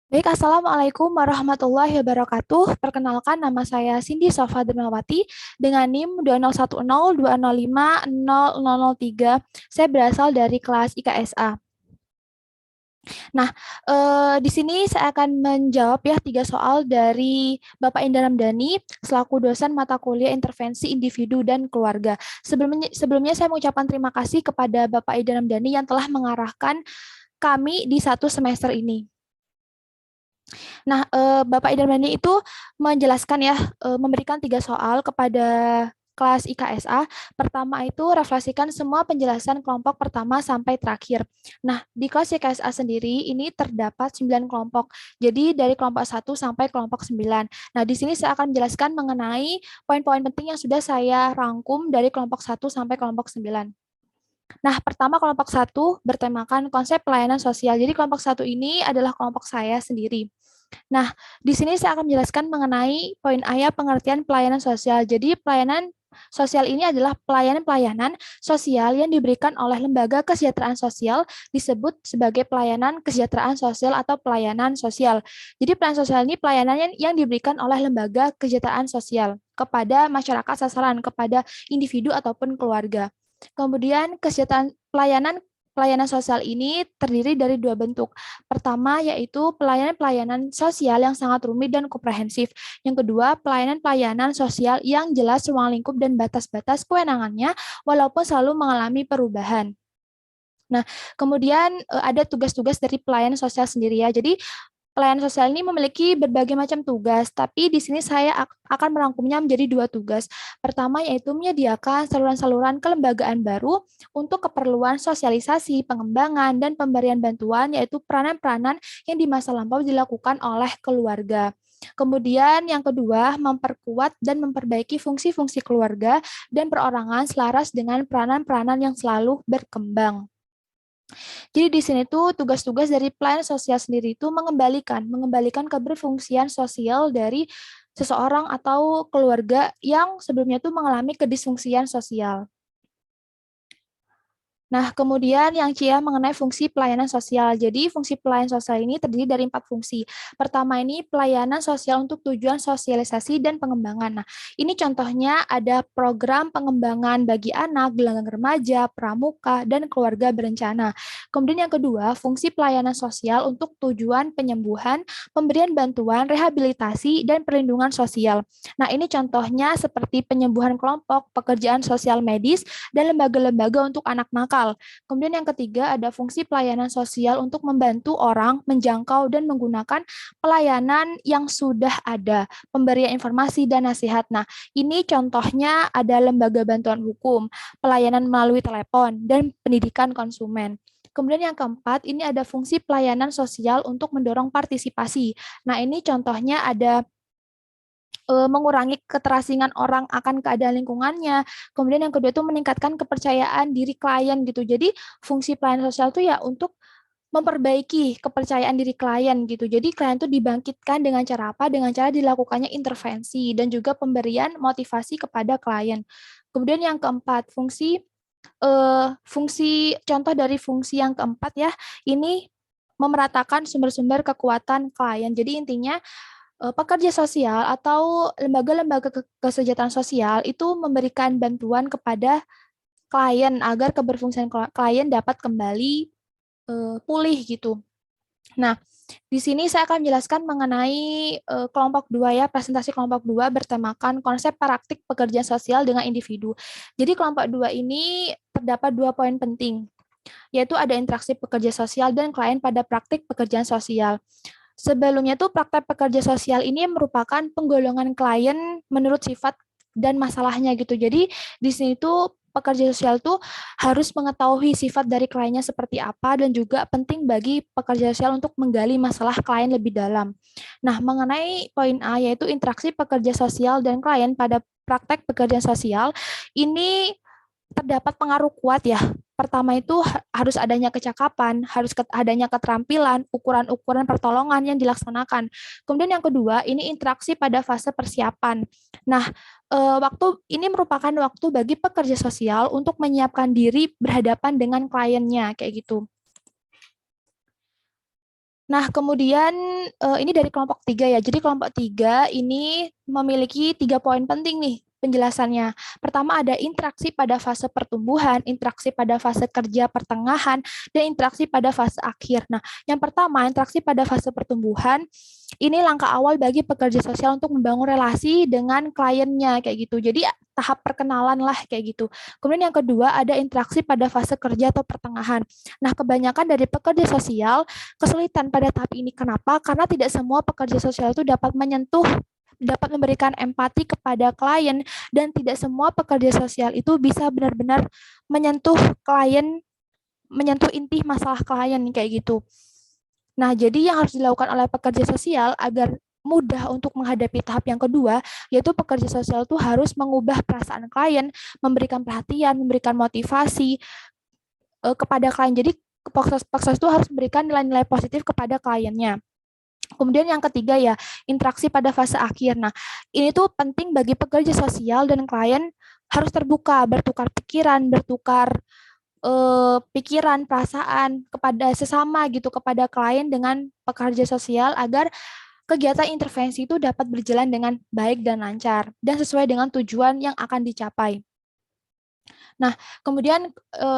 Baik, Assalamualaikum warahmatullahi wabarakatuh. Perkenalkan, nama saya Cindy Sofa Dermawati dengan NIM 201020050003. Saya berasal dari kelas IKSA. Nah, di sini saya akan menjawab ya 3 soal dari Bapak Indra Ramdhani selaku dosen mata kuliah intervensi individu dan keluarga. Sebelumnya saya mengucapkan terima kasih kepada Bapak Indra Ramdhani yang telah mengarahkan kami di 1 semester ini. Nah, Bapak Idarmani itu menjelaskan ya, memberikan 3 soal kepada kelas IKSA. Pertama itu refleksikan semua penjelasan kelompok pertama sampai terakhir. Nah, di kelas IKSA sendiri ini terdapat 9 kelompok. Jadi dari kelompok 1 sampai kelompok 9. Nah, di sini saya akan menjelaskan mengenai poin-poin penting yang sudah saya rangkum dari kelompok 1 sampai kelompok 9. Nah, pertama kelompok 1 bertemakan konsep pelayanan sosial. Jadi kelompok 1 ini adalah kelompok saya sendiri. Nah, di sini saya akan menjelaskan mengenai poin A ya, pengertian pelayanan sosial. Jadi, pelayanan sosial ini adalah pelayanan-pelayanan sosial yang diberikan oleh lembaga kesejahteraan sosial disebut sebagai pelayanan kesejahteraan sosial atau pelayanan sosial. Jadi, pelayanan sosial ini pelayanan yang diberikan oleh lembaga kesejahteraan sosial kepada masyarakat sasaran, kepada individu ataupun keluarga. Kemudian kesejahteraan pelayanan sosial ini terdiri dari 2 bentuk. Pertama yaitu pelayanan-pelayanan sosial yang sangat rumit dan komprehensif. Yang kedua, pelayanan-pelayanan sosial yang jelas ruang lingkup dan batas-batas kewenangannya walaupun selalu mengalami perubahan. Nah, kemudian ada tugas-tugas dari pelayanan sosial sendiri ya. Jadi pelayanan sosial ini memiliki berbagai macam tugas, tapi di sini saya akan merangkumnya menjadi 2 tugas. Pertama yaitu menyediakan saluran-saluran kelembagaan baru untuk keperluan sosialisasi, pengembangan, dan pemberian bantuan, yaitu peranan-peranan yang di masa lampau dilakukan oleh keluarga. Kemudian yang kedua, memperkuat dan memperbaiki fungsi-fungsi keluarga dan perorangan selaras dengan peranan-peranan yang selalu berkembang. Jadi di sini tuh tugas-tugas dari pelayanan sosial sendiri itu mengembalikan keberfungsian sosial dari seseorang atau keluarga yang sebelumnya tuh mengalami kedisfungsian sosial. Nah, kemudian yang Cia mengenai fungsi pelayanan sosial. Jadi, fungsi pelayanan sosial ini terdiri dari 4 fungsi. Pertama ini pelayanan sosial untuk tujuan sosialisasi dan pengembangan. Nah, ini contohnya ada program pengembangan bagi anak, gelandang remaja, pramuka, dan keluarga berencana. Kemudian yang kedua, fungsi pelayanan sosial untuk tujuan penyembuhan, pemberian bantuan, rehabilitasi, dan perlindungan sosial. Nah, ini contohnya seperti penyembuhan kelompok, pekerjaan sosial medis, dan lembaga-lembaga untuk anak nakal. Kemudian yang ketiga ada fungsi pelayanan sosial untuk membantu orang menjangkau dan menggunakan pelayanan yang sudah ada, pemberian informasi dan nasihat. Nah, ini contohnya ada lembaga bantuan hukum, pelayanan melalui telepon, dan pendidikan konsumen. Kemudian yang keempat, ini ada fungsi pelayanan sosial untuk mendorong partisipasi. Nah, ini contohnya ada mengurangi keterasingan orang akan keadaan lingkungannya. Kemudian yang kedua itu meningkatkan kepercayaan diri klien gitu. Jadi fungsi pelayanan sosial itu ya untuk memperbaiki kepercayaan diri klien gitu. Jadi klien itu dibangkitkan dengan cara apa? Dengan cara dilakukannya intervensi dan juga pemberian motivasi kepada klien. Kemudian yang keempat, fungsi contoh dari fungsi yang keempat ya, ini memeratakan sumber-sumber kekuatan klien. Jadi intinya pekerja sosial atau lembaga-lembaga kesejahteraan sosial itu memberikan bantuan kepada klien agar keberfungsian klien dapat kembali pulih gitu. Nah, di sini saya akan menjelaskan mengenai kelompok 2 ya, presentasi kelompok 2 bertemakan konsep praktik pekerjaan sosial dengan individu. Jadi kelompok 2 ini terdapat 2 poin penting, yaitu ada interaksi pekerja sosial dan klien pada praktik pekerjaan sosial. Sebelumnya tuh praktek pekerja sosial ini merupakan penggolongan klien menurut sifat dan masalahnya gitu. Jadi di sini tuh pekerja sosial tuh harus mengetahui sifat dari kliennya seperti apa dan juga penting bagi pekerja sosial untuk menggali masalah klien lebih dalam. Nah, mengenai poin A yaitu interaksi pekerja sosial dan klien pada praktek pekerjaan sosial, ini terdapat pengaruh kuat ya. Pertama itu harus adanya kecakapan, harus adanya keterampilan, ukuran-ukuran pertolongan yang dilaksanakan. Kemudian yang kedua, ini interaksi pada fase persiapan. Nah, waktu ini merupakan waktu bagi pekerja sosial untuk menyiapkan diri berhadapan dengan kliennya kayak gitu. Nah, kemudian ini dari kelompok 3 ya. Jadi kelompok 3 ini memiliki 3 poin penting nih penjelasannya. Pertama ada interaksi pada fase pertumbuhan, interaksi pada fase kerja pertengahan, dan interaksi pada fase akhir. Nah, yang pertama interaksi pada fase pertumbuhan ini langkah awal bagi pekerja sosial untuk membangun relasi dengan kliennya kayak gitu. Jadi tahap perkenalan lah kayak gitu. Kemudian yang kedua ada interaksi pada fase kerja atau pertengahan. Nah, kebanyakan dari pekerja sosial kesulitan pada tahap ini. Kenapa? Karena tidak semua pekerja sosial itu dapat memberikan empati kepada klien dan tidak semua pekerja sosial itu bisa benar-benar menyentuh klien, menyentuh inti masalah klien kayak gitu. Nah, jadi yang harus dilakukan oleh pekerja sosial agar mudah untuk menghadapi tahap yang kedua, yaitu pekerja sosial itu harus mengubah perasaan klien, memberikan perhatian, memberikan motivasi kepada klien. Jadi pekerja itu harus memberikan nilai-nilai positif kepada kliennya. Kemudian yang ketiga ya, interaksi pada fase akhir. Nah, ini tuh penting bagi pekerja sosial dan klien harus terbuka, bertukar pikiran, bertukar pikiran, perasaan kepada sesama gitu, kepada klien dengan pekerja sosial agar kegiatan intervensi itu dapat berjalan dengan baik dan lancar dan sesuai dengan tujuan yang akan dicapai. Nah, kemudian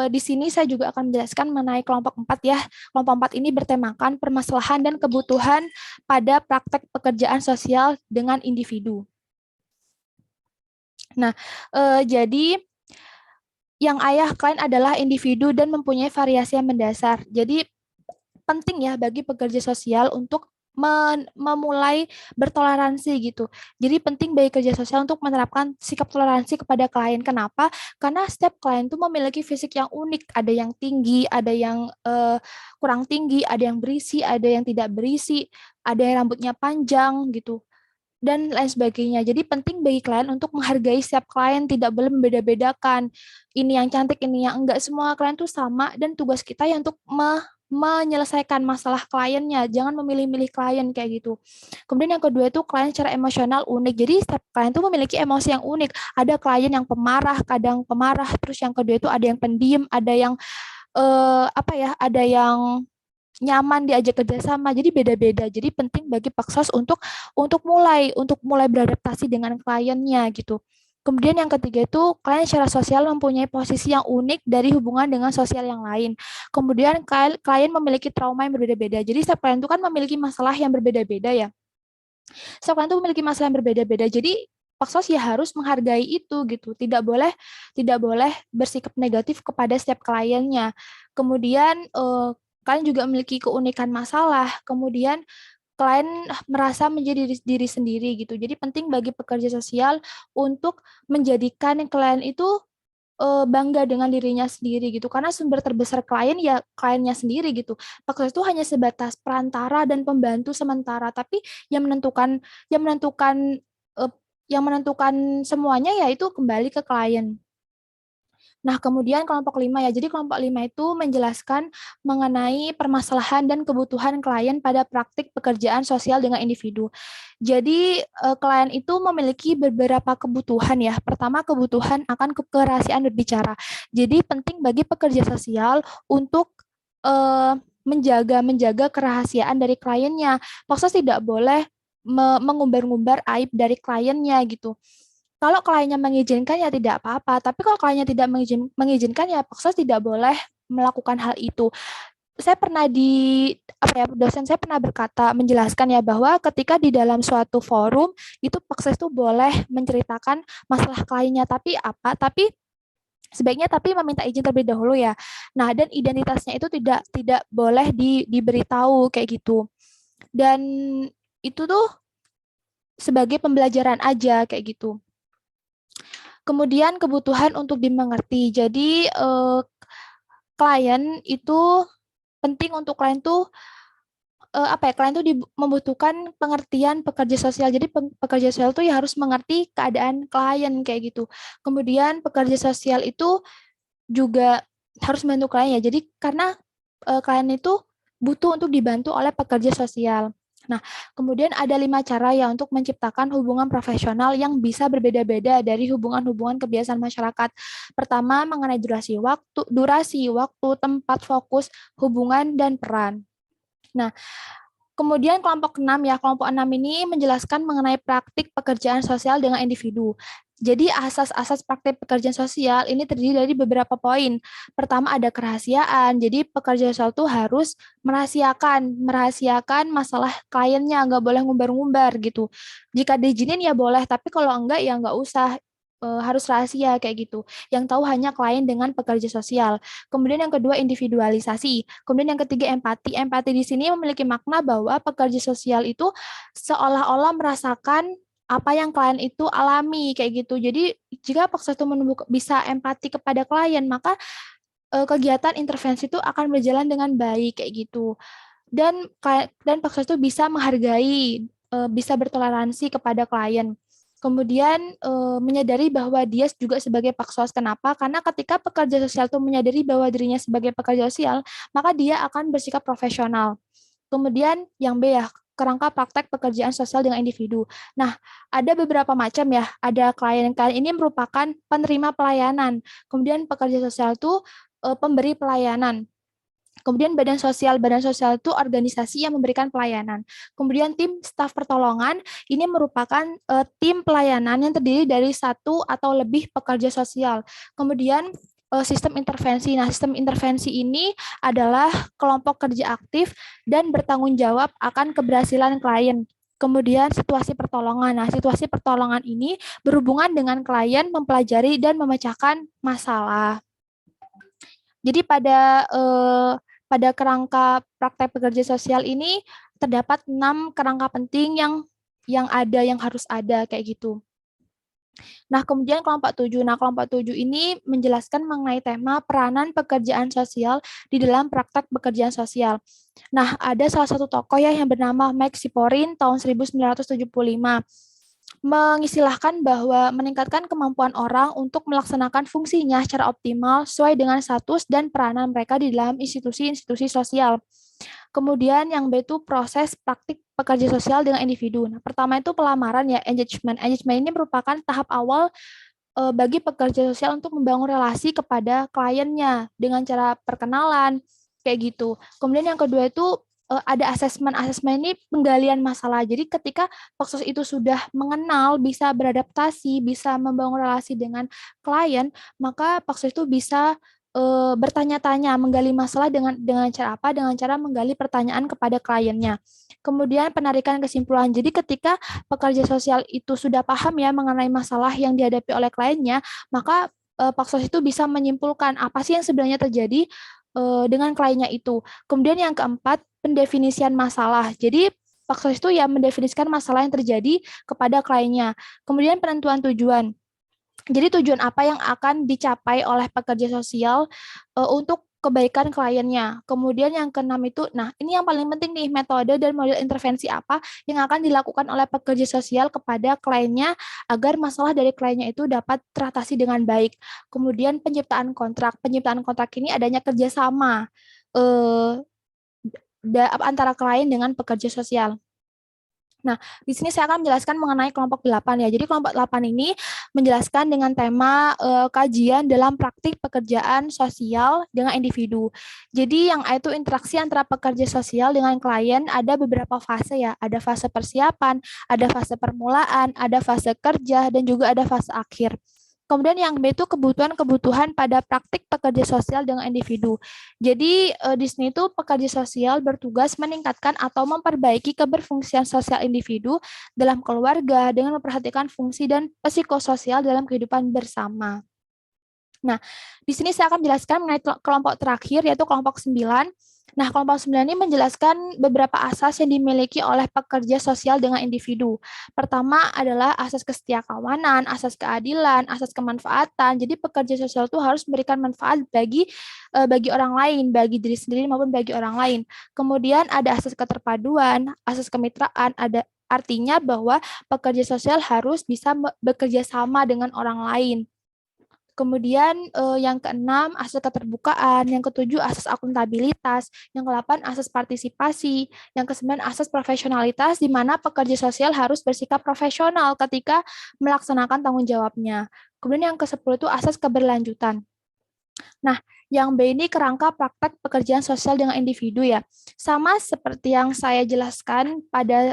di sini saya juga akan menjelaskan mengenai kelompok 4 ya. Kelompok 4 ini bertemakan permasalahan dan kebutuhan pada praktek pekerjaan sosial dengan individu. Nah, jadi yang ayah klien adalah individu dan mempunyai variasi yang mendasar. Jadi penting ya bagi pekerja sosial untuk memulai bertoleransi gitu. Jadi penting bagi kerja sosial untuk menerapkan sikap toleransi kepada klien. Kenapa? Karena setiap klien itu memiliki fisik yang unik. Ada yang tinggi, ada yang kurang tinggi, ada yang berisi, ada yang tidak berisi, ada yang rambutnya panjang gitu dan lain sebagainya. Jadi penting bagi klien untuk menghargai setiap klien, tidak boleh membeda-bedakan ini yang cantik, ini yang enggak. Semua klien tuh sama dan tugas kita ya untuk menyelesaikan masalah kliennya. Jangan memilih-milih klien kayak gitu. Kemudian yang kedua itu klien secara emosional unik. Jadi setiap klien tuh memiliki emosi yang unik. Ada klien yang pemarah, kadang pemarah. Terus yang kedua itu ada yang pendiam, ada yang apa ya, ada yang nyaman diajak kerjasama, jadi beda-beda. Jadi penting bagi Paksos untuk mulai beradaptasi dengan kliennya gitu. Kemudian yang ketiga itu klien secara sosial mempunyai posisi yang unik dari hubungan dengan sosial yang lain. Kemudian klien memiliki trauma yang berbeda-beda. Jadi setiap klien itu kan memiliki masalah yang berbeda-beda ya. Setiap klien itu memiliki masalah yang berbeda-beda. Jadi Paksos ya harus menghargai itu gitu. Tidak boleh bersikap negatif kepada setiap kliennya. Kemudian kalian juga memiliki keunikan masalah, kemudian klien merasa menjadi diri sendiri gitu. Jadi penting bagi pekerja sosial untuk menjadikan klien itu bangga dengan dirinya sendiri gitu. Karena sumber terbesar klien ya kliennya sendiri gitu. Pekerja itu hanya sebatas perantara dan pembantu sementara, tapi yang menentukan yang menentukan eh, yang menentukan semuanya yaitu kembali ke klien. Nah, kemudian kelompok 5 ya. Jadi kelompok 5 itu menjelaskan mengenai permasalahan dan kebutuhan klien pada praktik pekerjaan sosial dengan individu. Jadi klien itu memiliki beberapa kebutuhan ya. Pertama, kebutuhan akan kerahasiaan berbicara. Jadi penting bagi pekerja sosial untuk eh, menjaga kerahasiaan dari kliennya. Maksudnya tidak boleh mengumbar-ngumbar aib dari kliennya gitu. Kalau kliennya mengizinkan ya tidak apa-apa, tapi kalau kliennya tidak mengizinkan ya paksa tidak boleh melakukan hal itu. Saya pernah dosen saya pernah berkata menjelaskan ya bahwa ketika di dalam suatu forum itu paksa itu boleh menceritakan masalah kliennya, tapi apa? Tapi sebaiknya tapi meminta izin terlebih dahulu ya. Nah, dan identitasnya itu tidak tidak boleh diberitahu kayak gitu. Dan itu tuh sebagai pembelajaran aja kayak gitu. Kemudian kebutuhan untuk dimengerti. Jadi klien itu penting untuk klien tuh apa ya? Klien tuh membutuhkan pengertian pekerja sosial. Jadi pekerja sosial tuh ya harus mengerti keadaan klien kayak gitu. Kemudian pekerja sosial itu juga harus membantu klien ya. Jadi karena klien itu butuh untuk dibantu oleh pekerja sosial. Nah, kemudian ada 5 cara ya untuk menciptakan hubungan profesional yang bisa berbeda-beda dari hubungan-hubungan kebiasaan masyarakat. Pertama, mengenai durasi waktu, tempat, fokus, hubungan, dan peran. Nah, kemudian kelompok 6 ya, kelompok 6 ini menjelaskan mengenai praktik pekerjaan sosial dengan individu. Jadi asas-asas praktik pekerjaan sosial ini terdiri dari beberapa poin. Pertama ada kerahasiaan, jadi pekerja sosial itu harus merahasiakan masalah kliennya, nggak boleh ngumbar-ngumbar gitu. Jika diizinin ya boleh, tapi kalau enggak ya nggak usah. Harus rahasia kayak gitu. Yang tahu hanya klien dengan pekerja sosial. Kemudian yang kedua individualisasi. Kemudian yang ketiga empati. Empati di sini memiliki makna bahwa pekerja sosial itu seolah-olah merasakan apa yang klien itu alami kayak gitu. Jadi jika paksa itu bisa empati kepada klien, maka kegiatan intervensi itu akan berjalan dengan baik kayak gitu. Dan paksa itu bisa menghargai, bisa bertoleransi kepada klien. Kemudian menyadari bahwa dia juga sebagai paksos. Kenapa? Karena ketika pekerja sosial itu menyadari bahwa dirinya sebagai pekerja sosial, maka dia akan bersikap profesional. Kemudian yang B ya, kerangka praktek pekerjaan sosial dengan individu. Nah, ada beberapa macam ya. Ada klien-klien ini merupakan penerima pelayanan. Kemudian pekerja sosial itu pemberi pelayanan. Kemudian badan sosial itu organisasi yang memberikan pelayanan. Kemudian tim staf pertolongan ini merupakan tim pelayanan yang terdiri dari satu atau lebih pekerja sosial. Kemudian sistem intervensi. Nah, sistem intervensi ini adalah kelompok kerja aktif dan bertanggung jawab akan keberhasilan klien. Kemudian situasi pertolongan. Nah, situasi pertolongan ini berhubungan dengan klien mempelajari dan memecahkan masalah. Jadi pada kerangka praktek pekerja sosial ini terdapat 6 kerangka penting yang harus ada kayak gitu. Nah, kemudian kelompok 7. Nah, kelompok 7 ini menjelaskan mengenai tema peranan pekerjaan sosial di dalam praktek pekerjaan sosial. Nah, ada salah satu tokoh ya yang bernama Mike Siporin tahun 1975 mengistilahkan bahwa meningkatkan kemampuan orang untuk melaksanakan fungsinya secara optimal sesuai dengan status dan peranan mereka di dalam institusi-institusi sosial. Kemudian yang B itu proses praktik pekerja sosial dengan individu. Nah, pertama itu pelamaran ya, engagement. Engagement ini merupakan tahap awal bagi pekerja sosial untuk membangun relasi kepada kliennya dengan cara perkenalan, kayak gitu. Kemudian yang kedua itu ada asesmen. Asesmen ini penggalian masalah. Jadi ketika paksos itu sudah mengenal, bisa beradaptasi, bisa membangun relasi dengan klien, maka paksos itu bisa bertanya-tanya, menggali masalah dengan cara apa? Dengan cara menggali pertanyaan kepada kliennya. Kemudian penarikan kesimpulan. Jadi ketika pekerja sosial itu sudah paham ya mengenai masalah yang dihadapi oleh kliennya, maka Paksos itu bisa menyimpulkan apa sih yang sebenarnya terjadi dengan kliennya itu. Kemudian yang keempat, pendefinisian masalah. Jadi Paksos itu ya mendefinisikan masalah yang terjadi kepada kliennya. Kemudian penentuan tujuan. Jadi tujuan apa yang akan dicapai oleh pekerja sosial untuk kebaikan kliennya. Kemudian yang keenam itu, nah ini yang paling penting nih, metode dan model intervensi apa yang akan dilakukan oleh pekerja sosial kepada kliennya agar masalah dari kliennya itu dapat teratasi dengan baik. Kemudian penciptaan kontrak. Penciptaan kontrak ini adanya kerjasama eh, antara klien dengan pekerja sosial. Nah, di sini saya akan menjelaskan mengenai kelompok 8 ya. Jadi kelompok 8 ini menjelaskan dengan tema kajian dalam praktik pekerjaan sosial dengan individu. Jadi yang itu interaksi antara pekerja sosial dengan klien ada beberapa fase ya. Ada fase persiapan, ada fase permulaan, ada fase kerja, dan juga ada fase akhir. Kemudian yang B itu kebutuhan-kebutuhan pada praktik pekerja sosial dengan individu. Jadi di sini itu pekerja sosial bertugas meningkatkan atau memperbaiki keberfungsian sosial individu dalam keluarga dengan memperhatikan fungsi dan psikososial dalam kehidupan bersama. Nah, di sini saya akan menjelaskan mengenai kelompok terakhir yaitu kelompok 9. Nah, kelompok 9 ini menjelaskan beberapa asas yang dimiliki oleh pekerja sosial dengan individu. Pertama adalah asas kesetiakawanan, asas keadilan, asas kemanfaatan. Jadi pekerja sosial itu harus memberikan manfaat bagi orang lain, bagi diri sendiri maupun bagi orang lain. Kemudian ada asas keterpaduan, asas kemitraan, ada artinya bahwa pekerja sosial harus bisa bekerja sama dengan orang lain. Kemudian yang keenam, asas keterbukaan. Yang ketujuh, asas akuntabilitas. Yang kedelapan, asas partisipasi. Yang kesembilan, asas profesionalitas, di mana pekerja sosial harus bersikap profesional ketika melaksanakan tanggung jawabnya. Kemudian yang kesepuluh itu asas keberlanjutan. Nah, yang B ini kerangka praktek pekerjaan sosial dengan individu ya. Sama seperti yang saya jelaskan pada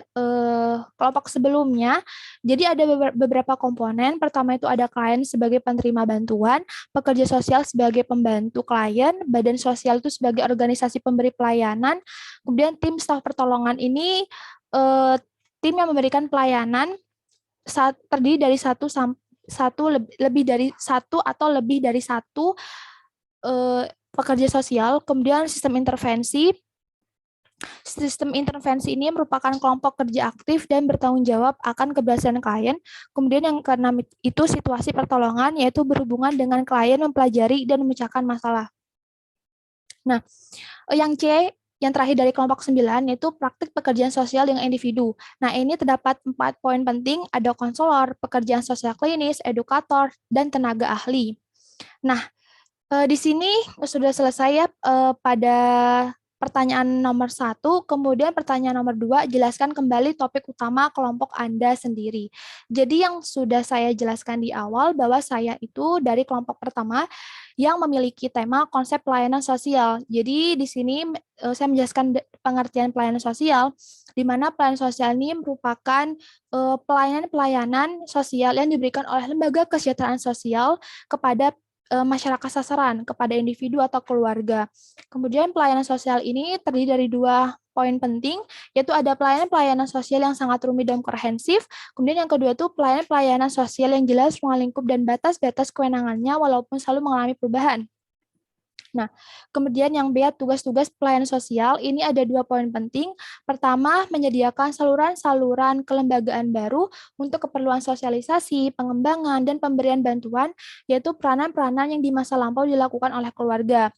kelompok sebelumnya. Jadi ada beberapa komponen. Pertama itu ada klien sebagai penerima bantuan, pekerja sosial sebagai pembantu klien, badan sosial itu sebagai organisasi pemberi pelayanan, kemudian tim staf pertolongan ini tim yang memberikan pelayanan terdiri dari lebih dari satu atau lebih dari satu pekerja sosial. Kemudian sistem intervensi. Sistem intervensi ini merupakan kelompok kerja aktif dan bertanggung jawab akan keberhasilan klien. Kemudian yang keenam itu situasi pertolongan, yaitu berhubungan dengan klien mempelajari dan memecahkan masalah. Nah, yang C, yang terakhir dari kelompok 9, yaitu praktik pekerjaan sosial dengan individu. Nah, ini terdapat 4 poin penting, ada konselor, pekerjaan sosial klinis, edukator, dan tenaga ahli. Nah, di sini sudah selesai ya pada pertanyaan nomor 1, kemudian pertanyaan nomor 2, jelaskan kembali topik utama kelompok Anda sendiri. Jadi yang sudah saya jelaskan di awal bahwa saya itu dari kelompok pertama yang memiliki tema konsep pelayanan sosial. Jadi di sini saya menjelaskan pengertian pelayanan sosial, di mana pelayanan sosial ini merupakan pelayanan-pelayanan sosial yang diberikan oleh lembaga kesejahteraan sosial kepada masyarakat sasaran, kepada individu atau keluarga. Kemudian pelayanan sosial ini terdiri dari 2 poin penting, yaitu ada pelayanan-pelayanan sosial yang sangat rumit dan komprehensif, kemudian yang kedua itu pelayanan-pelayanan sosial yang jelas ruang lingkup dan batas-batas kewenangannya walaupun selalu mengalami perubahan. Nah, kemudian yang B, tugas-tugas pelayanan sosial, ini ada 2 poin penting. Pertama, menyediakan saluran-saluran kelembagaan baru untuk keperluan sosialisasi, pengembangan, dan pemberian bantuan, yaitu peranan-peranan yang di masa lampau dilakukan oleh keluarga.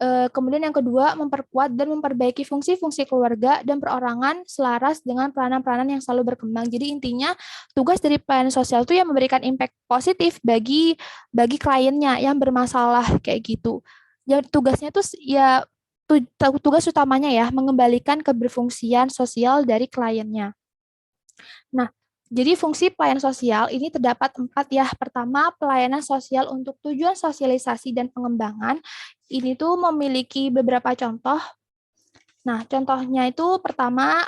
Kemudian yang kedua, memperkuat dan memperbaiki fungsi-fungsi keluarga dan perorangan selaras dengan peranan-peranan yang selalu berkembang. Jadi intinya tugas dari pelayanan sosial itu yang memberikan impact positif bagi kliennya yang bermasalah kayak gitu. Jadi tugasnya tuh ya tugas utamanya ya mengembalikan keberfungsian sosial dari kliennya. Nah, jadi fungsi pelayanan sosial ini terdapat 4 ya. Pertama, pelayanan sosial untuk tujuan sosialisasi dan pengembangan. Ini tuh memiliki beberapa contoh. Nah, contohnya itu pertama,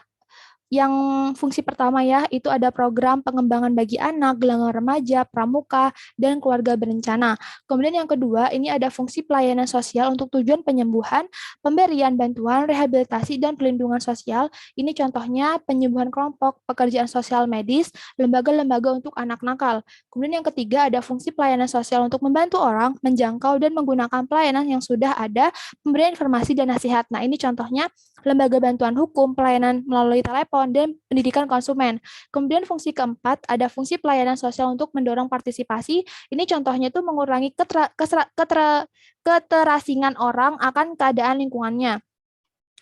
yang fungsi pertama ya, itu ada program pengembangan bagi anak, gelangan remaja, pramuka, dan keluarga berencana. Kemudian yang kedua, ini ada fungsi pelayanan sosial untuk tujuan penyembuhan, pemberian bantuan, rehabilitasi, dan pelindungan sosial. Ini contohnya penyembuhan kelompok, pekerjaan sosial medis, lembaga-lembaga untuk anak nakal. Kemudian yang ketiga, ada fungsi pelayanan sosial untuk membantu orang, menjangkau, dan menggunakan pelayanan yang sudah ada, pemberian informasi dan nasihat. Nah, ini contohnya lembaga bantuan hukum, pelayanan melalui telepon, dan pendidikan konsumen. Kemudian fungsi keempat, ada fungsi pelayanan sosial untuk mendorong partisipasi. Ini contohnya itu mengurangi keterasingan orang akan keadaan lingkungannya.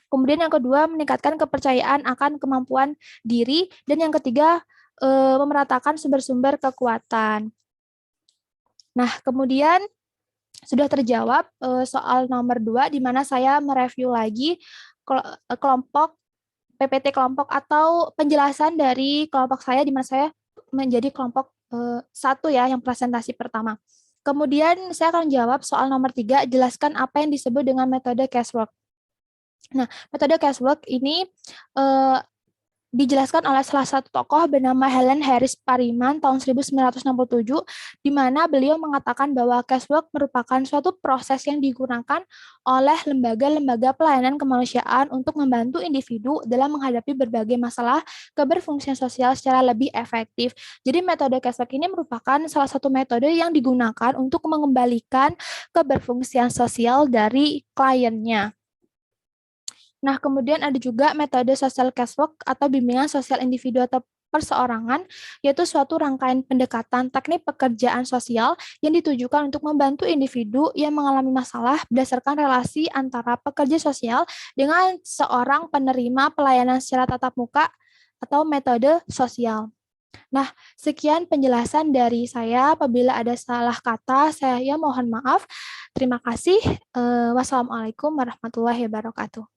Kemudian yang kedua, meningkatkan kepercayaan akan kemampuan diri. Dan yang ketiga, memeratakan sumber-sumber kekuatan. Nah, kemudian sudah terjawab soal nomor 2, di mana saya mereview lagi kelompok PPT kelompok atau penjelasan dari kelompok saya, di mana saya menjadi kelompok 1 ya, yang presentasi pertama. Kemudian saya akan jawab soal nomor 3, jelaskan apa yang disebut dengan metode casework. Nah, metode casework ini dijelaskan oleh salah satu tokoh bernama Helen Harris Pariman tahun 1967, di mana beliau mengatakan bahwa casework merupakan suatu proses yang digunakan oleh lembaga-lembaga pelayanan kemanusiaan untuk membantu individu dalam menghadapi berbagai masalah keberfungsian sosial secara lebih efektif. Jadi metode casework ini merupakan salah satu metode yang digunakan untuk mengembalikan keberfungsian sosial dari kliennya. Nah, kemudian ada juga metode social casework atau bimbingan sosial individu atau perseorangan, yaitu suatu rangkaian pendekatan teknik pekerjaan sosial yang ditujukan untuk membantu individu yang mengalami masalah berdasarkan relasi antara pekerja sosial dengan seorang penerima pelayanan secara tatap muka atau metode sosial. Nah, sekian penjelasan dari saya. Apabila ada salah kata, saya mohon maaf. Terima kasih. Wassalamualaikum warahmatullahi wabarakatuh.